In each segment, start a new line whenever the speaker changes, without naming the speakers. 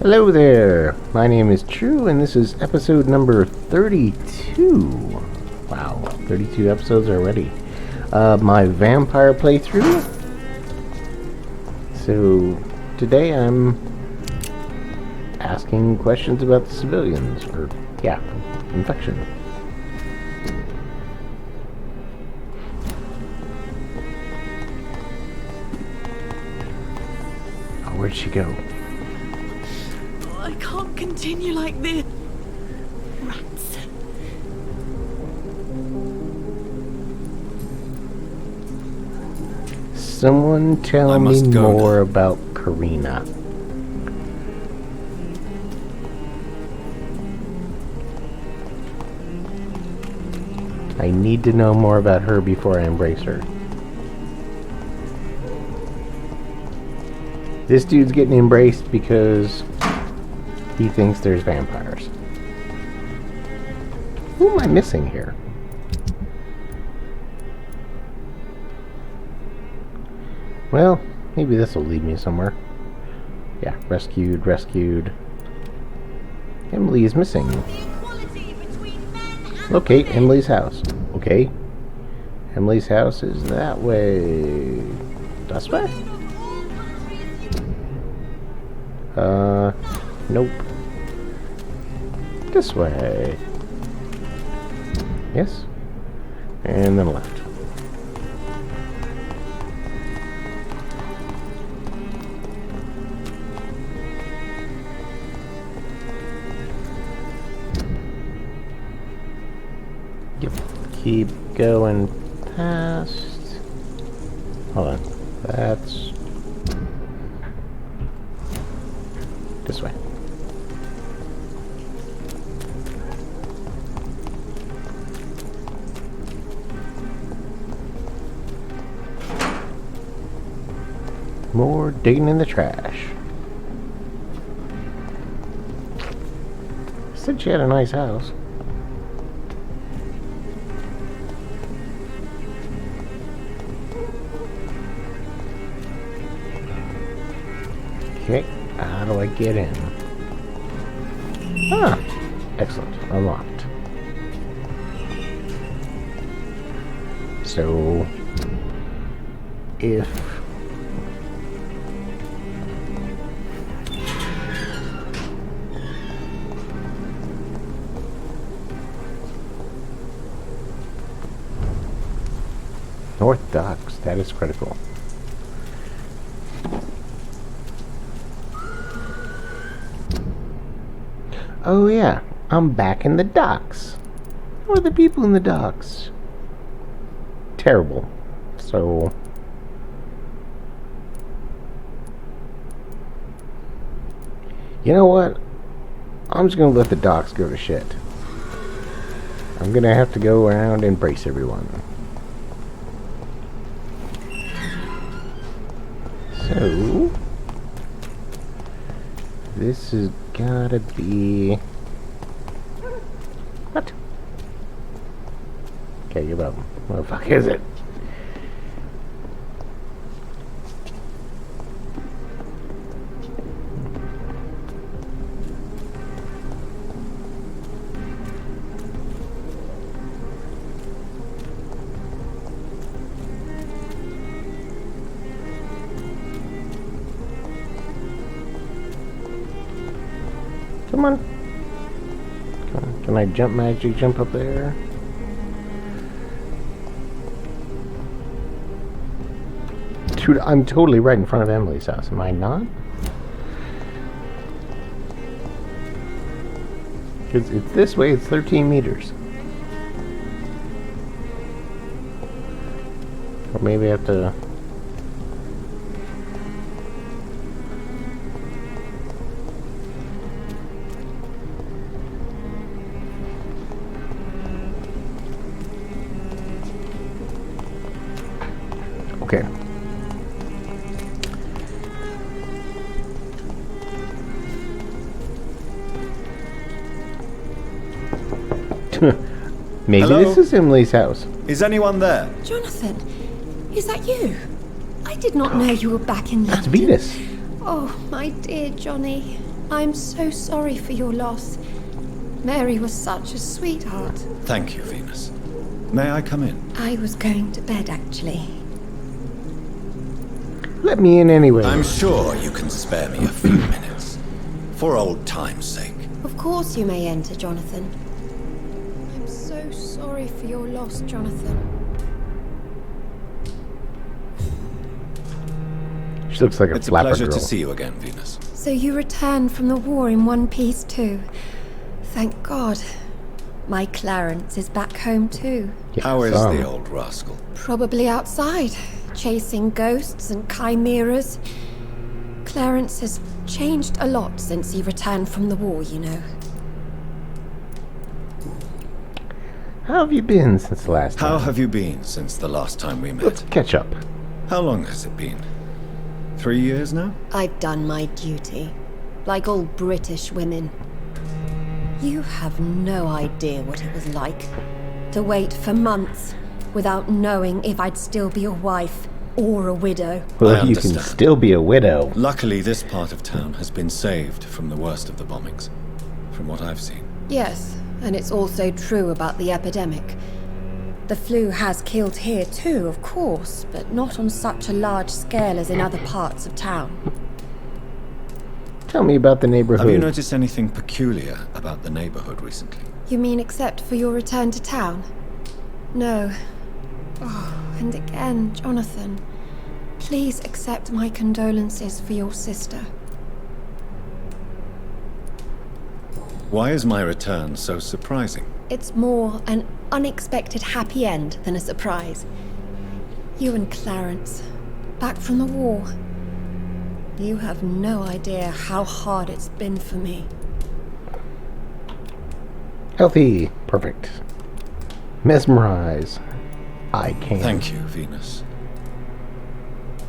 Hello there, my name is True, and this is episode number 32. Wow, 32 episodes already. My vampire playthrough. So, today I'm asking questions about the civilians, or, yeah, infection. Oh, where'd she go?
I can't continue like this. Rats.
Someone tell me more about Karina. I need to know more about her before I embrace her. This dude's getting embraced because he thinks there's vampires. Who am I missing here? Well, maybe this will lead me somewhere. Yeah, rescued. Emily is missing. Locate Emily's house. Okay. Emily's house is that way. This way? Nope. This way. Yes. And then left. Yep. Keep going past. Hold on. That's this way. More digging in the trash. Said she had a nice house. Okay, how do I get in? Ah, excellent, unlocked. So, if North Docks, that is critical. Oh yeah, I'm back in the docks. How are the people in the docks? Terrible. So, you know what? I'm just gonna let the docks go to shit. I'm gonna have to go around and brace everyone. So, this has gotta be... What? Okay, give up. What the fuck is it? Come on. Can I magic jump up there? Dude, I'm totally right in front of Emily's house, am I not? Because it's this way, it's 13 meters. Or maybe I have to... Okay. Maybe
Hello?
This is Emily's house.
Is anyone there?
Jonathan, is that you? I did not know you were back in London.
That's Venus.
Oh, my dear Johnny. I'm so sorry for your loss. Mary was such a sweetheart.
Thank you, Venus. May I come in?
I was going to bed, actually.
Let me in anyway.
I'm sure you can spare me a few minutes. For old time's sake.
Of course you may enter, Jonathan. I'm so sorry for your loss, Jonathan.
She looks like a
It's a
flapper
pleasure
girl.
to see you again, Venus.
So you returned from the war in one piece too. Thank God. My Clarence is back home too.
Yeah,
How is
some.
the old rascal?
Probably outside, chasing ghosts and chimeras. Clarence has changed a lot since he returned from the war, you know.
How have you been since the last time?
How have you been since the last time we
Let's
met?
catch up.
How long has it been? 3 years now?
I've done my duty, like all British women. You have no idea what it was like to wait for months without knowing if I'd still be a wife or a widow.
Well,
I
you can
understand.
still be a widow.
Luckily, this part of town has been saved from the worst of the bombings, from what I've seen.
Yes, and it's also true about the epidemic. The flu has killed here too, of course, but not on such a large scale as in other parts of town.
Tell me about the neighborhood.
Have you noticed anything peculiar about the neighborhood recently?
You mean except for your return to town? No. Oh, and again, Jonathan, please accept my condolences for your sister.
Why is my return so surprising?
It's more an unexpected happy end than a surprise. You and Clarence, back from the war. You have no idea how hard it's been for me.
Healthy. Perfect. Mesmerize. I can.
Thank you, Venus.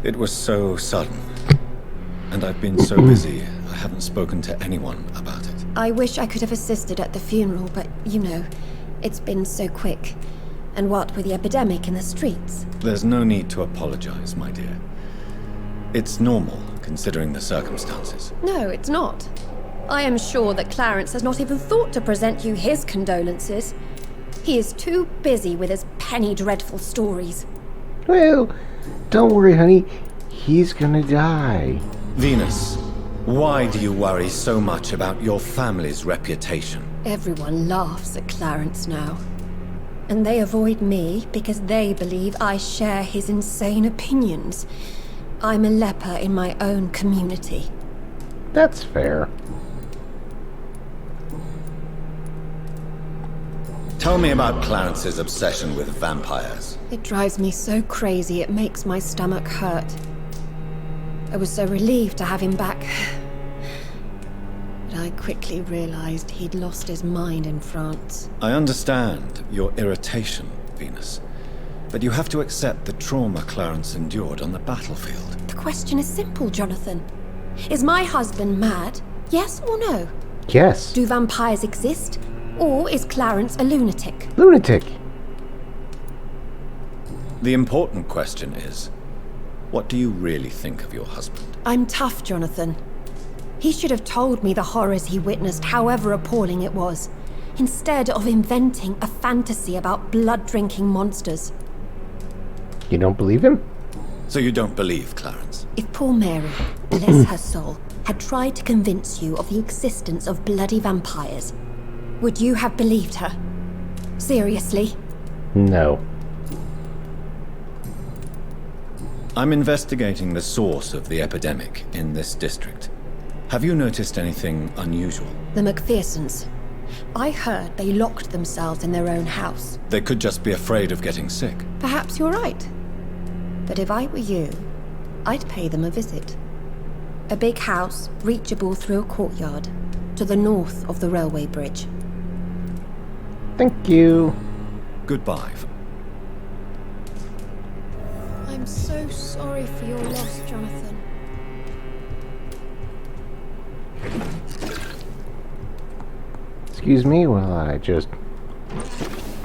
It was so sudden. And I've been so busy, I haven't spoken to anyone about it.
I wish I could have assisted at the funeral, but you know, it's been so quick. And what with the epidemic in the streets?
There's no need to apologize, my dear. It's normal, considering the circumstances.
No, it's not. I am sure that Clarence has not even thought to present you his condolences. He is too busy with his penny dreadful stories.
Well, don't worry, honey. He's gonna die.
Venus, why do you worry so much about your family's reputation?
Everyone laughs at Clarence now. And they avoid me because they believe I share his insane opinions. I'm a leper in my own community.
That's fair.
Tell me about Clarence's obsession with vampires.
It drives me so crazy it makes my stomach hurt. I was so relieved to have him back. But I quickly realized he'd lost his mind in France.
I understand your irritation, Venus. But you have to accept the trauma Clarence endured on the battlefield.
The question is simple, Jonathan. Is my husband mad? Yes or no?
Yes.
Do vampires exist? Or is Clarence a lunatic?
Lunatic.
The important question is, what do you really think of your husband?
I'm tough, Jonathan. He should have told me the horrors he witnessed, however appalling it was, instead of inventing a fantasy about blood-drinking monsters.
You don't believe him?
So you don't believe Clarence?
If poor Mary, bless her soul, had tried to convince you of the existence of bloody vampires, would you have believed her? Seriously?
No.
I'm investigating the source of the epidemic in this district. Have you noticed anything unusual?
The McPhersons. I heard they locked themselves in their own house.
They could just be afraid of getting sick.
Perhaps you're right. But if I were you, I'd pay them a visit. A big house, reachable through a courtyard, to the north of the railway bridge.
Thank you.
Goodbye.
I'm so sorry for your loss, Jonathan.
Excuse me while I just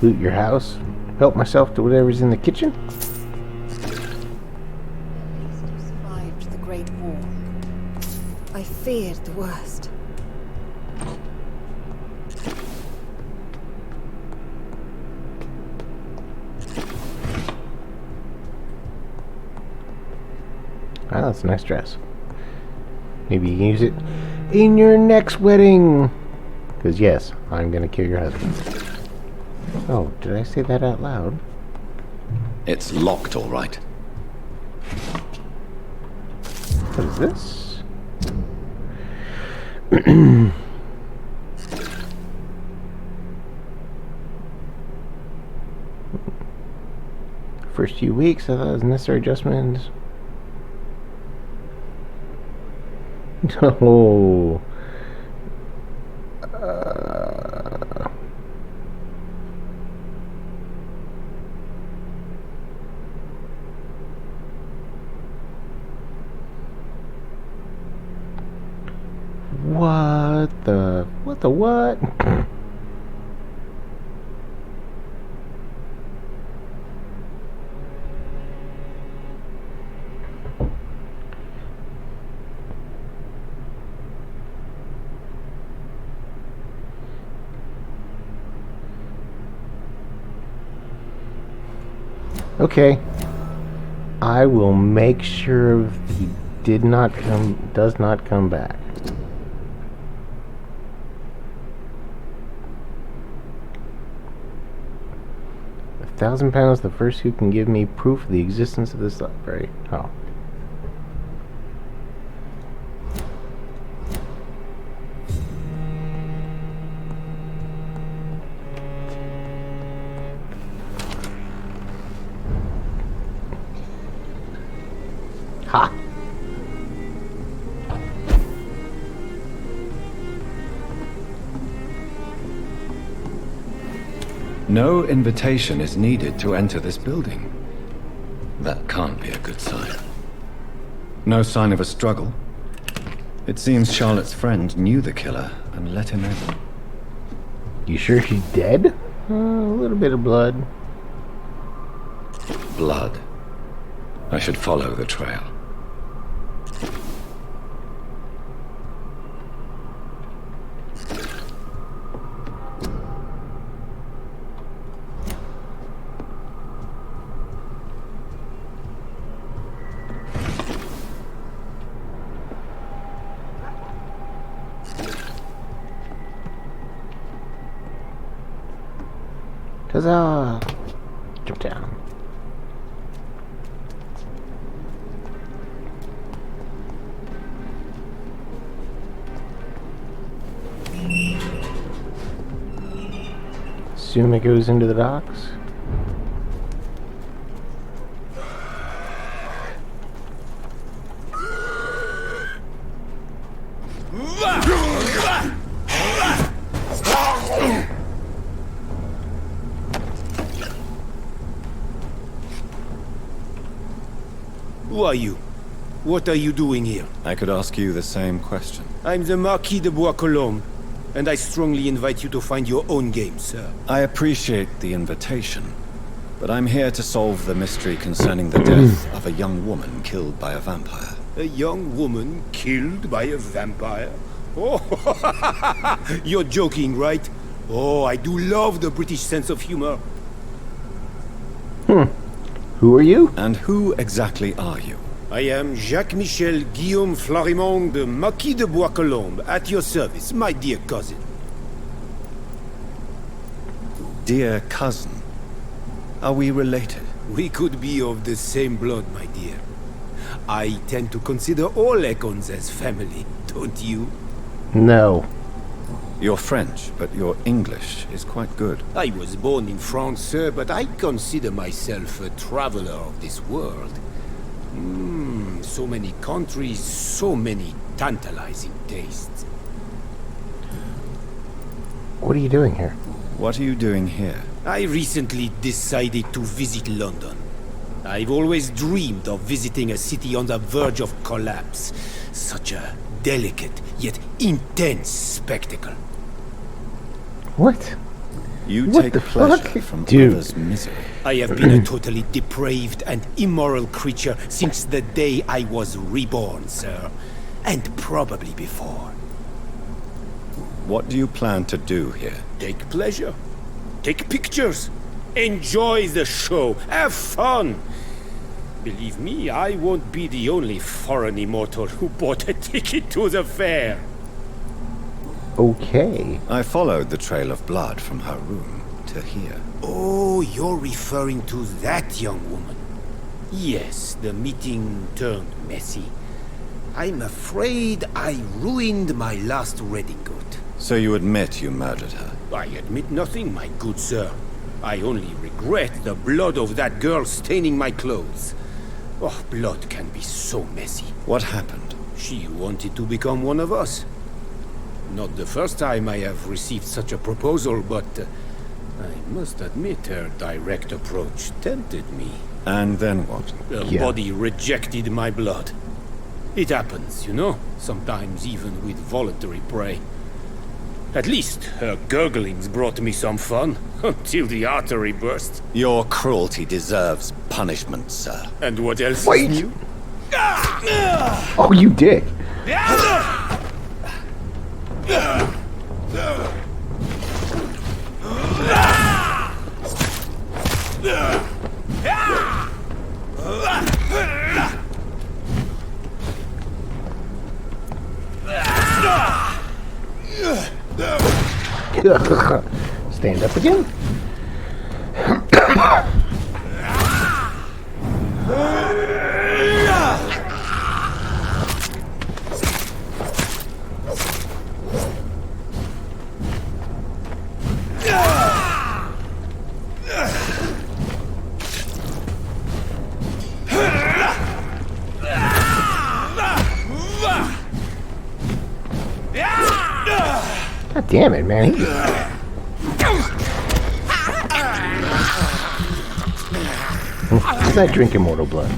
loot your house. Help myself to whatever's in the kitchen.
At least you survived the Great War. I feared the worst.
That's a nice dress. Maybe you can use it in your next wedding. Because yes, I'm going to kill your husband. Oh, did I say that out loud?
It's locked, all right.
What is this? First few weeks, I thought it was necessary adjustments. No. What the what? Okay. I will make sure he does not come back. £1,000, the first who can give me proof of the existence of this library. Oh. Ha!
No invitation is needed to enter this building. That can't be a good sign. No sign of a struggle. It seems Charlotte's friend knew the killer and let him in.
You sure she's dead? A little bit of blood.
Blood. I should follow the trail.
Huzzah! Jump down. Assume it goes into the docks.
Who are you? What are you doing here?
I could ask you the same question.
I'm the Marquis de Bois-Colombes, and I strongly invite you to find your own game, sir.
I appreciate the invitation, but I'm here to solve the mystery concerning the death of a young woman killed by a vampire.
A young woman killed by a vampire? Oh, you're joking, right? Oh, I do love the British sense of humor.
Who are you?
And who exactly are you?
I am Jacques-Michel Guillaume Florimond de Marquis de Bois-Colombes, at your service, my dear cousin.
Dear cousin, are we related?
We could be of the same blood, my dear. I tend to consider all Econs as family, don't you?
No.
You're French, but your English is quite good.
I was born in France, sir, but I consider myself a traveler of this world. So many countries, so many tantalizing tastes.
What are you doing here?
What are you doing here?
I recently decided to visit London. I've always dreamed of visiting a city on the verge of collapse. Such a delicate, yet intense spectacle.
What?
You
What
take
the
pleasure
fuck?
from
Dude.
others' misery.
I have been a totally depraved and immoral creature since the day I was reborn, sir. And probably before.
What do you plan to do here?
Take pleasure. Take pictures. Enjoy the show. Have fun. Believe me, I won't be the only foreign immortal who bought a ticket to the fair.
Okay.
I followed the trail of blood from her room to here.
Oh, you're referring to that young woman. Yes, the meeting turned messy. I'm afraid I ruined my last redingote.
So you admit you murdered her?
I admit nothing, my good sir. I only regret the blood of that girl staining my clothes. Oh, blood can be so messy.
What happened?
She wanted to become one of us. Not the first time I have received such a proposal, but I must admit her direct approach tempted me.
And then what?
Her body rejected my blood. It happens, you know, sometimes even with voluntary prey. At least her gurglings brought me some fun, until the artery burst.
Your cruelty deserves punishment, sir.
And what else
Wait.
is new?
Oh, you dick. Stand up again. God damn it, man. He's not drinking mortal blood.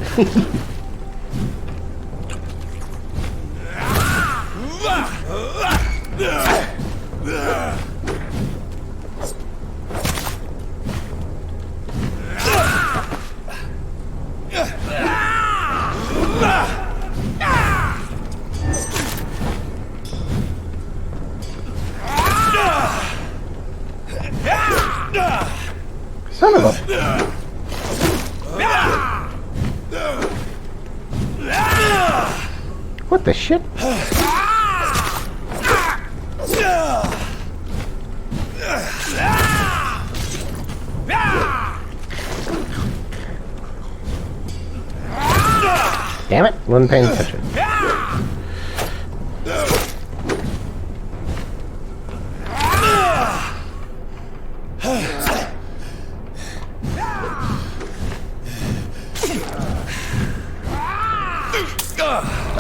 Son of a... What the shit? Damn it, wasn't paying attention.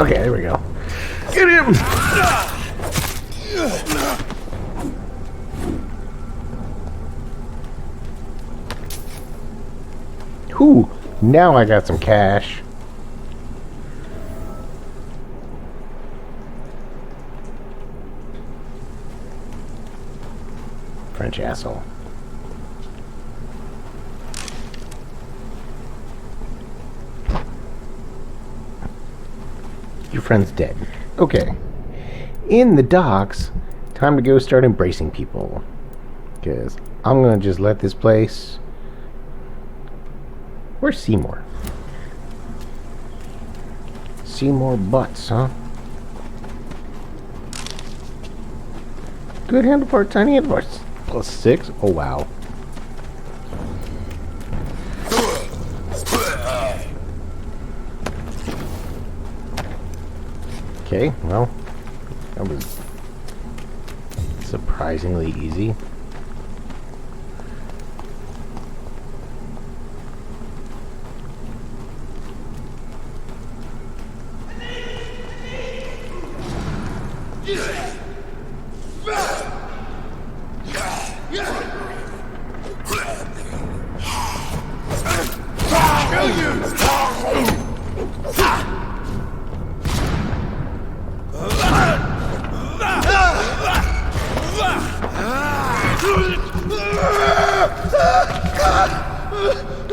Okay, there we go. Get him! Whew, now I got some cash. French asshole. Your friend's dead. Okay. In the docks, time to go start embracing people. Because I'm going to just let this place... Where's Seymour? Seymour Butts, huh? Good handlebar, tiny handlebar. +6? Oh, wow. Okay, well, that was surprisingly easy.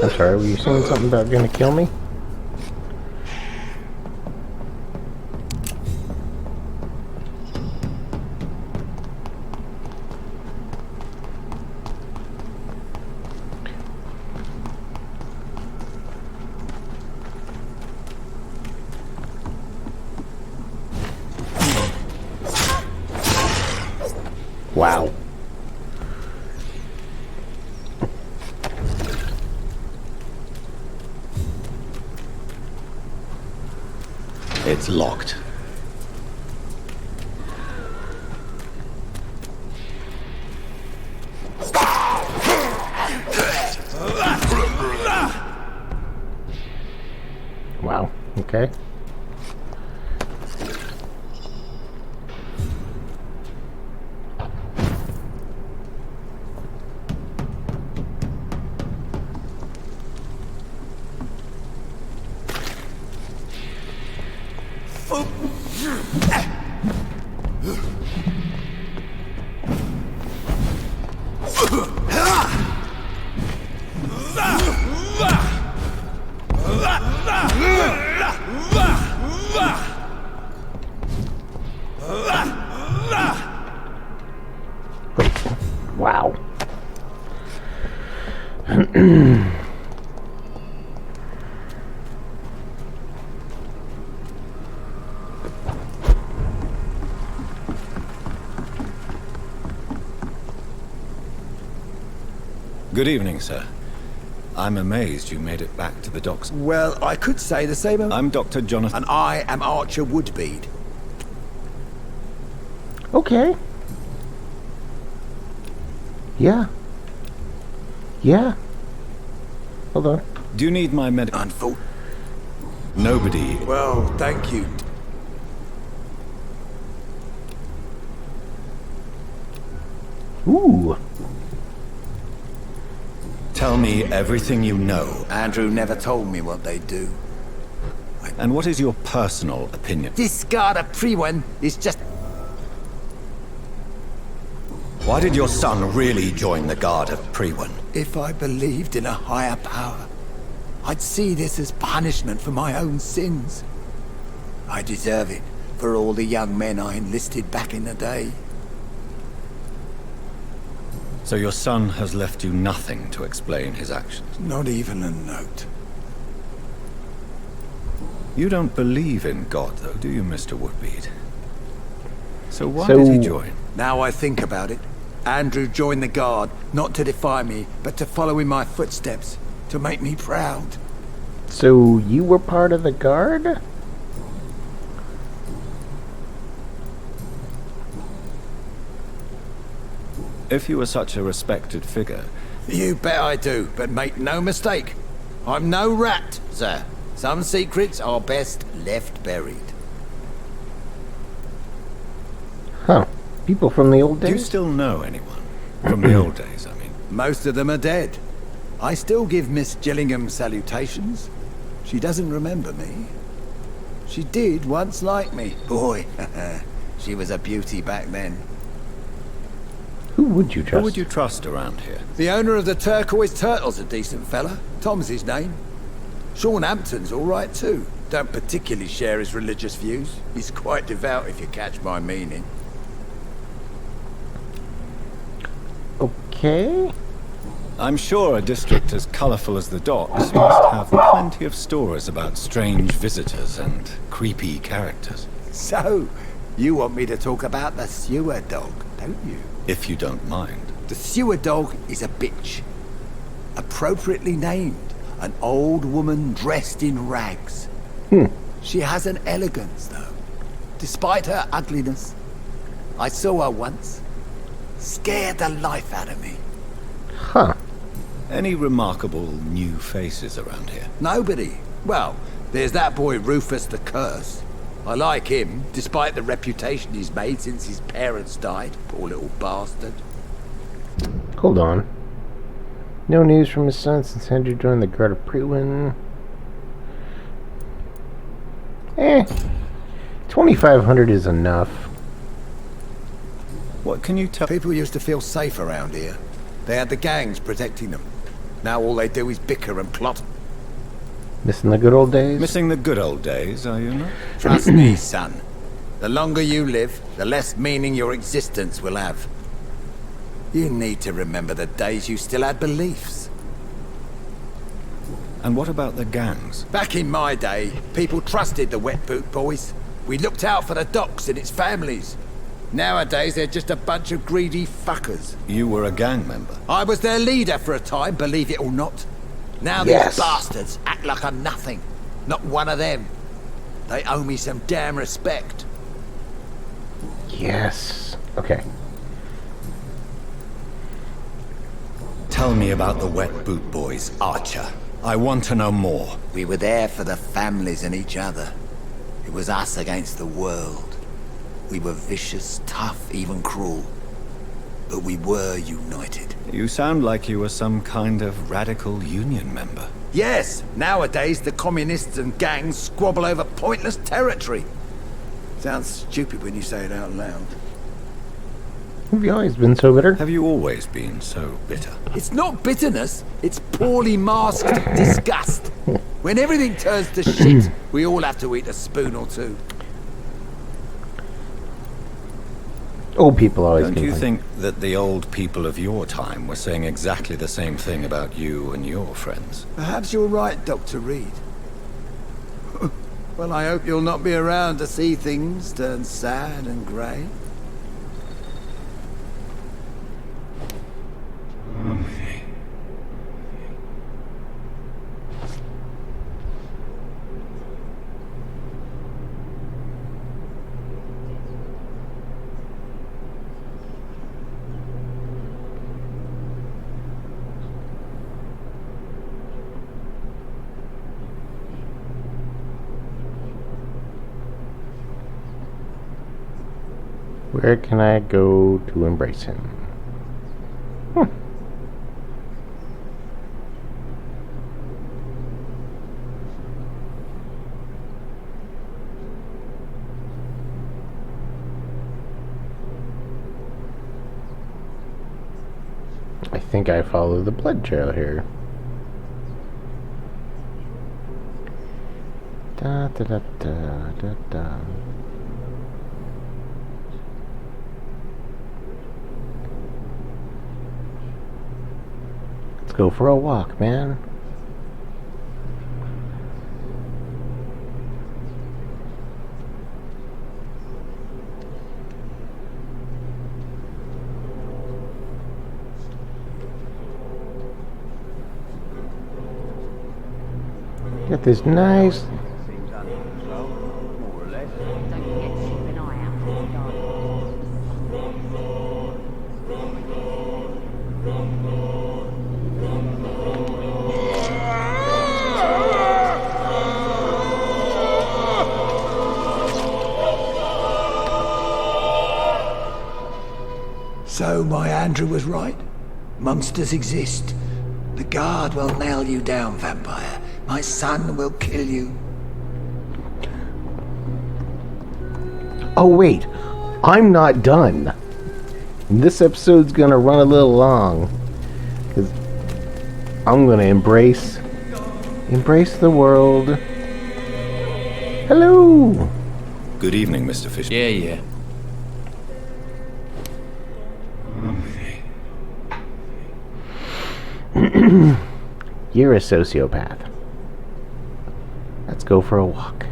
I'm sorry, were you saying something about gonna kill me? Wow.
It's locked.
Wow. Okay. Wow.
Good evening, sir. I'm amazed you made it back to the docks.
Well, I could say the same.
I'm Dr. Jonathan.
And I am Archer Woodbead.
Okay. Yeah. Yeah. Hold on.
Do you need my Nobody.
Well, thank you.
Ooh.
Tell me everything you know.
Andrew never told me what they do.
And what is your personal opinion?
This guard of Priwen is just...
Why did your son really join the Guard of Priwen?
If I believed in a higher power, I'd see this as punishment for my own sins. I deserve it for all the young men I enlisted back in the day.
So your son has left you nothing to explain his actions?
Not even a note.
You don't believe in God, though, do you, Mr. Woodbead? So why did he join?
Now I think about it, Andrew joined the Guard, not to defy me, but to follow in my footsteps, to make me proud.
So you were part of the Guard?
If you were such a respected figure...
You bet I do, but make no mistake. I'm no rat, sir. Some secrets are best left buried.
Huh. People from the old days?
Do you still know anyone? From the old days, I mean.
Most of them are dead. I still give Miss Gillingham salutations. She doesn't remember me. She did once like me. Boy, she was a beauty back then.
Who would you trust?
Who would you trust around here?
The owner of the Turquoise Turtle's a decent fella. Tom's his name. Sean Hampton's all right too. Don't particularly share his religious views. He's quite devout if you catch my meaning.
Okay.
I'm sure a district as colourful as the docks must have plenty of stories about strange visitors and creepy characters.
So, you want me to talk about the sewer dog, don't you?
If you don't mind.
The sewer dog is a bitch. Appropriately named. An old woman dressed in rags. She has an elegance, though. Despite her ugliness. I saw her once. Scared the life out of me.
Huh.
Any remarkable new faces around here?
Nobody. Well, there's that boy Rufus the Curse. I like him, despite the reputation he's made since his parents died. Poor little bastard.
Hold on. No news from his son since Andrew joined the Guard of Priwen. 2,500 is enough.
What can you tell?
People used to feel safe around here. They had the gangs protecting them. Now all they do is bicker and plot.
Missing the good old days?
Missing the good old days, are you not?
Trust me, son. The longer you live, the less meaning your existence will have. You need to remember the days you still had beliefs.
And what about the gangs?
Back in my day, people trusted the Wet Boot Boys. We looked out for the docks and its families. Nowadays, they're just a bunch of greedy fuckers.
You were a gang member.
I was their leader for a time, believe it or not. Now
Yes.
these bastards act like I'm nothing. Not one of them. They owe me some damn respect.
Yes. Okay.
Tell me about the Wet Boot Boys, Archer. I want to know more.
We were there for the families and each other. It was us against the world. We were vicious, tough, even cruel. But we were united.
You sound like you were some kind of radical union member.
Yes, nowadays the communists and gangs squabble over pointless territory. Sounds stupid when you say it out loud.
Have you always been so bitter?
Have you always been so bitter?
It's not bitterness, it's poorly masked disgust. When everything turns to shit, we all have to eat a spoon or two.
Old people always
Don't you
complain.
think that the old people of your time were saying exactly the same thing about you and your friends?
Perhaps you're right, Dr. Reed. Well, I hope you'll not be around to see things turn sad and grey.
Where can I go to embrace him? I think I follow the blood trail here. Da da da da da da. Let's go for a walk, man. Got this nice.
So my Andrew was right. Monsters exist. The guard will nail you down, Vampire. My son will kill you.
Oh wait, I'm not done. This episode's gonna run a little long, because I'm gonna embrace the world. Hello.
Good evening, Mr. Fish.
Yeah.
You're a sociopath. Let's go for a walk.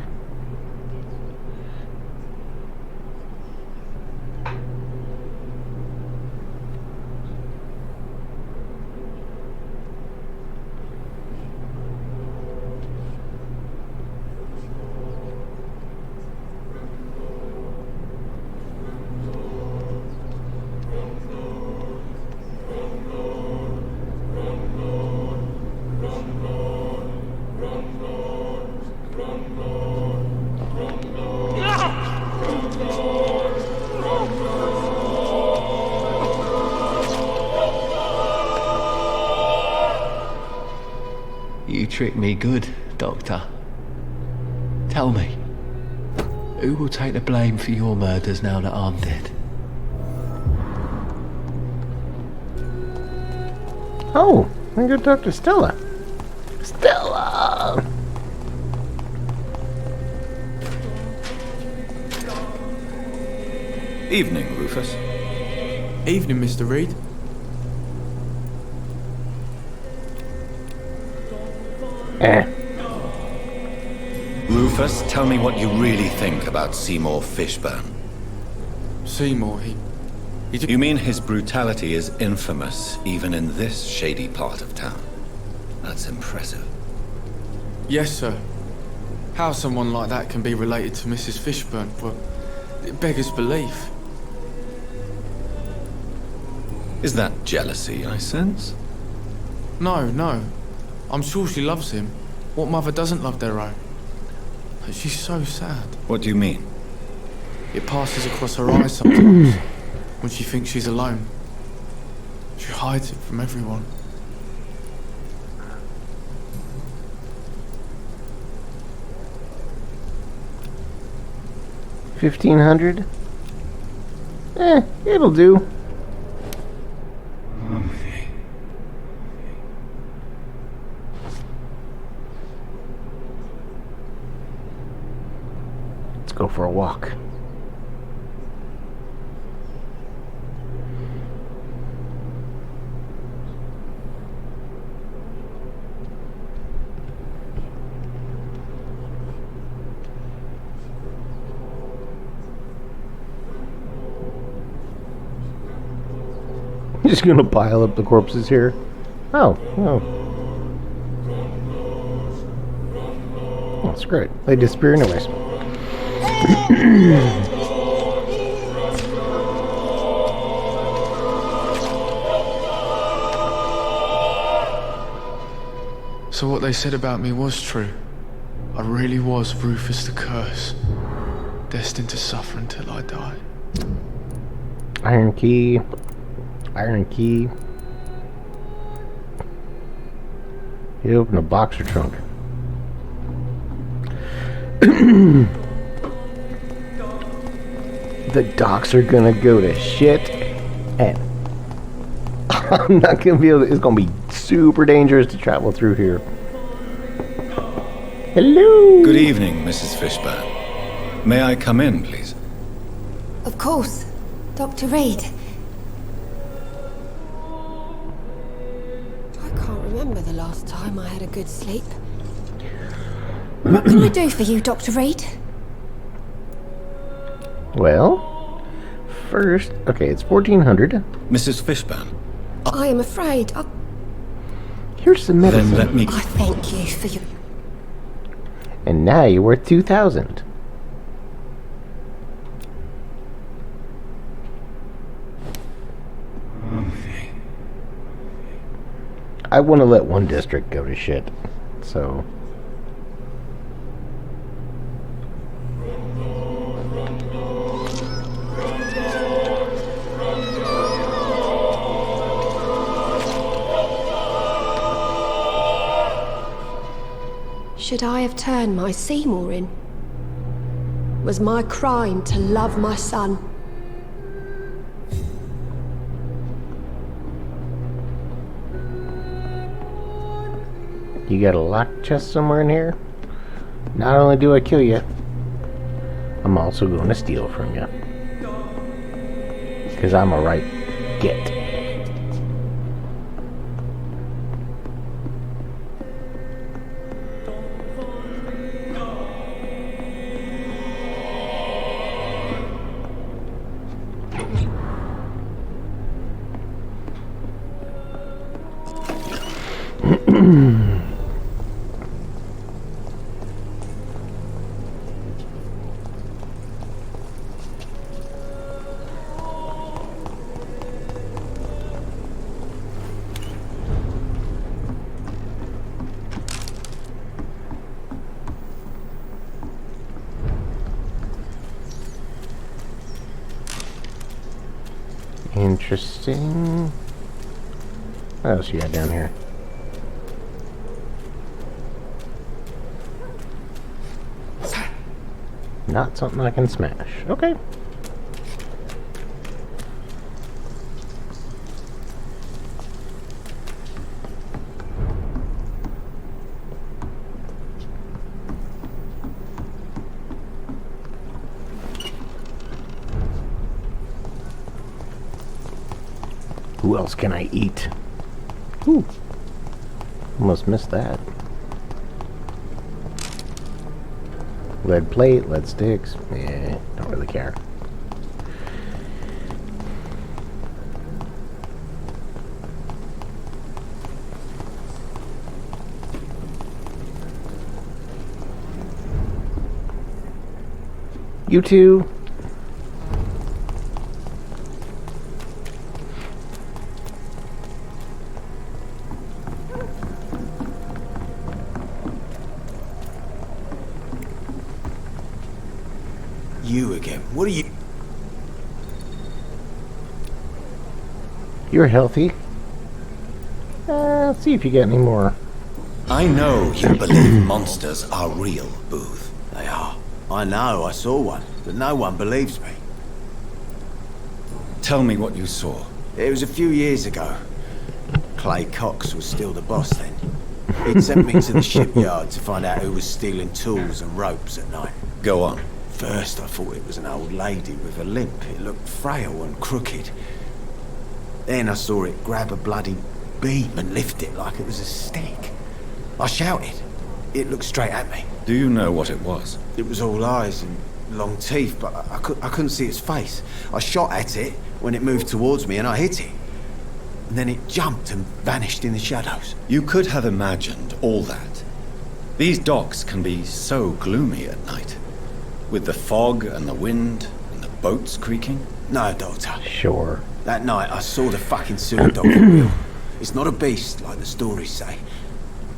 You tricked me good, Doctor. Tell me, who will take the blame for your murders now that I'm dead?
Oh, I go talk to Stella. Stella!
Evening, Rufus.
Evening, Mr. Reed.
Rufus, tell me what you really think about Seymour Fishburne.
Seymour, he
You mean his brutality is infamous even in this shady part of town? That's impressive.
Yes, sir. How someone like that can be related to Mrs. Fishburne, well, it beggars belief.
Is that jealousy I sense?
No. I'm sure she loves him. What mother doesn't love their own? But she's so sad.
What do you mean?
It passes across her eyes sometimes when she thinks she's alone. She hides it from everyone.
$1,500? It'll do. Let's go for a walk. Just gonna pile up the corpses here. Oh. Oh, screw it. They disappear anyways.
So what they said about me was true. I really was Rufus the Curse, destined to suffer until I die.
Iron key. You open a boxer trunk. The docks are gonna go to shit, and I'm not gonna be able to. It's gonna be super dangerous to travel through here. Hello.
Good evening, Mrs. Fishburne. May I come in, please?
Of course. Dr. Reed. I can't remember the last time I had a good sleep. What can I do for you, Dr. Reed?
Well, first, okay, it's 1,400.
Mrs. Fishburne,
I am afraid.
Here's some medicine.
then let me...
I thank you for your...
And now you're worth 2,000. I want to let one district go to shit, so...
Should I have turned my Seymour in? Was my crime to love my son?
You got a locked chest somewhere in here? Not only do I kill you, I'm also going to steal from you. Because I'm a right get. Interesting. What else you got down here? Not something I can smash. Okay. Who else can I eat? Ooh. Almost missed that. Lead plate, lead sticks. Yeah, don't really care. You too.
You again. What are you...
You're healthy. Let's see if you get any more.
I know you believe monsters are real, Booth. They are. I know, I saw one, but no one believes me.
Tell me what you saw.
It was a few years ago. Clay Cox was still the boss then. He'd sent me to the shipyard to find out who was stealing tools and ropes at night.
Go on.
First, I thought it was an old lady with a limp. It looked frail and crooked. Then I saw it grab a bloody beam and lift it like it was a stick. I shouted. It looked straight at me.
Do you know what it was?
It was all eyes and long teeth, but I couldn't see its face. I shot at it when it moved towards me and I hit it. And then it jumped and vanished in the shadows.
You could have imagined all that. These docks can be so gloomy at night. With the fog and the wind and the boats creaking.
No, Doctor.
Sure.
That night I saw the fucking sewer dog for real. It's not a beast like the stories say.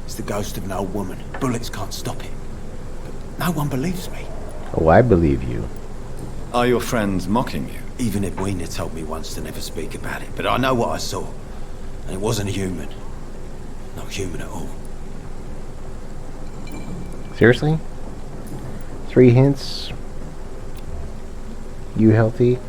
It's the ghost of an old woman. Bullets can't stop it. But no one believes me.
Oh, I believe you.
Are your friends mocking you?
Even Edwina told me once to never speak about it, but I know what I saw. And it wasn't a human. Not human at all.
Seriously? 3 hints? You healthy?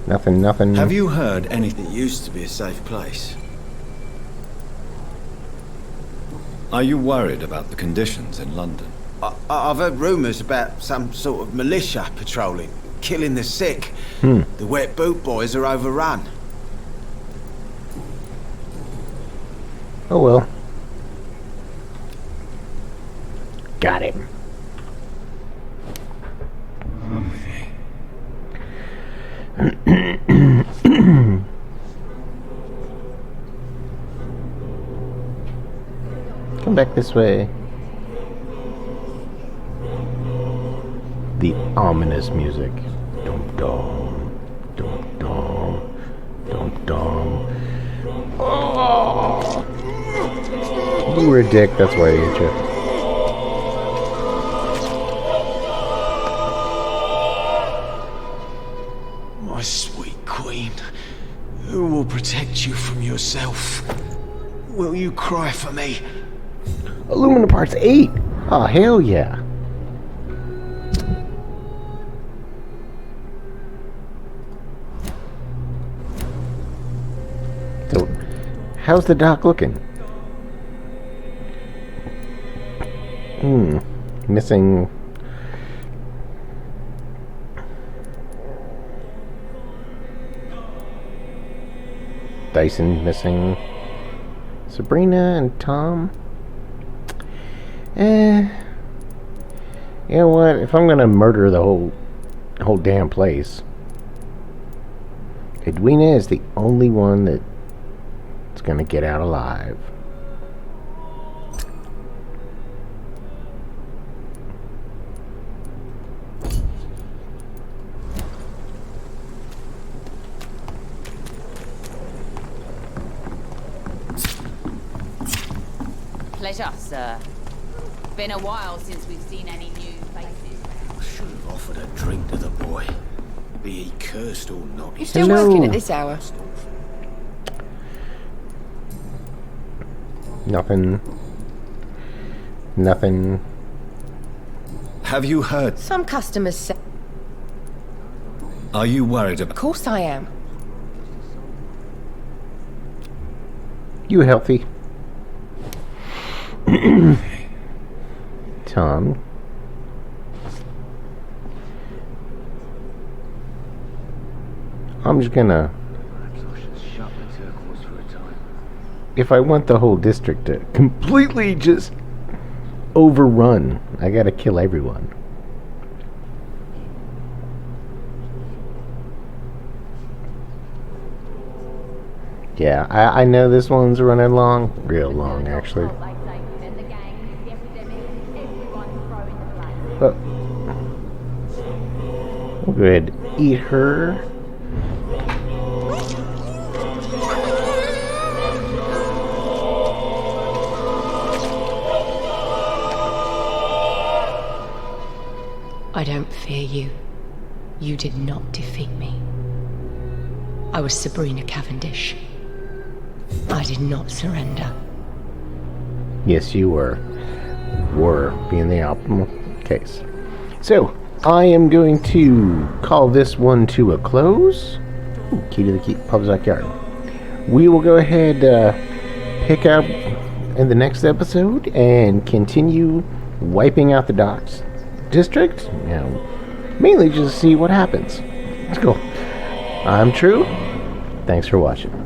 Nothing.
Have you heard anything?
It used to be a safe place.
Are you worried about the conditions in London?
I've heard rumours about some sort of militia patrolling, killing the sick. The wet boot boys are overrun.
Oh well. Got him. Come back this way. The ominous music. Dum dum, dum dum, dum dum. Oh! You were a dick, that's why I hate you.
My sweet queen, who will protect you from yourself? Will you cry for me?
Aluminum Parts 8! Oh, hell yeah. So, how's the dock looking? Missing... Dyson missing. Sabrina and Tom. You know what? If I'm gonna murder the whole damn place, Edwina is the only one that's gonna get out alive.
Pleasure, sir. Been a while since we've seen any new faces.
I should have offered a drink to the boy. Be he cursed or not.
You still
Hello.
working at this hour?
Nothing.
Have you heard?
Some customers say...
Are you worried
Of
about...
course I am.
You healthy? Tom. I'm just gonna... If I want the whole district to completely just overrun, I gotta kill everyone. Yeah, I know this one's running long. Real long, actually. We'll go ahead and eat her.
I don't fear you. You did not defeat me. I was Sabrina Cavendish. I did not surrender.
Yes, you were. Were being the optimal case. So, I am going to call this one to a close. Ooh, key to the pub's backyard. We will go ahead pick up in the next episode and continue wiping out the docks district. You know, mainly just to see what happens. Let's go. I'm True. Thanks for watching.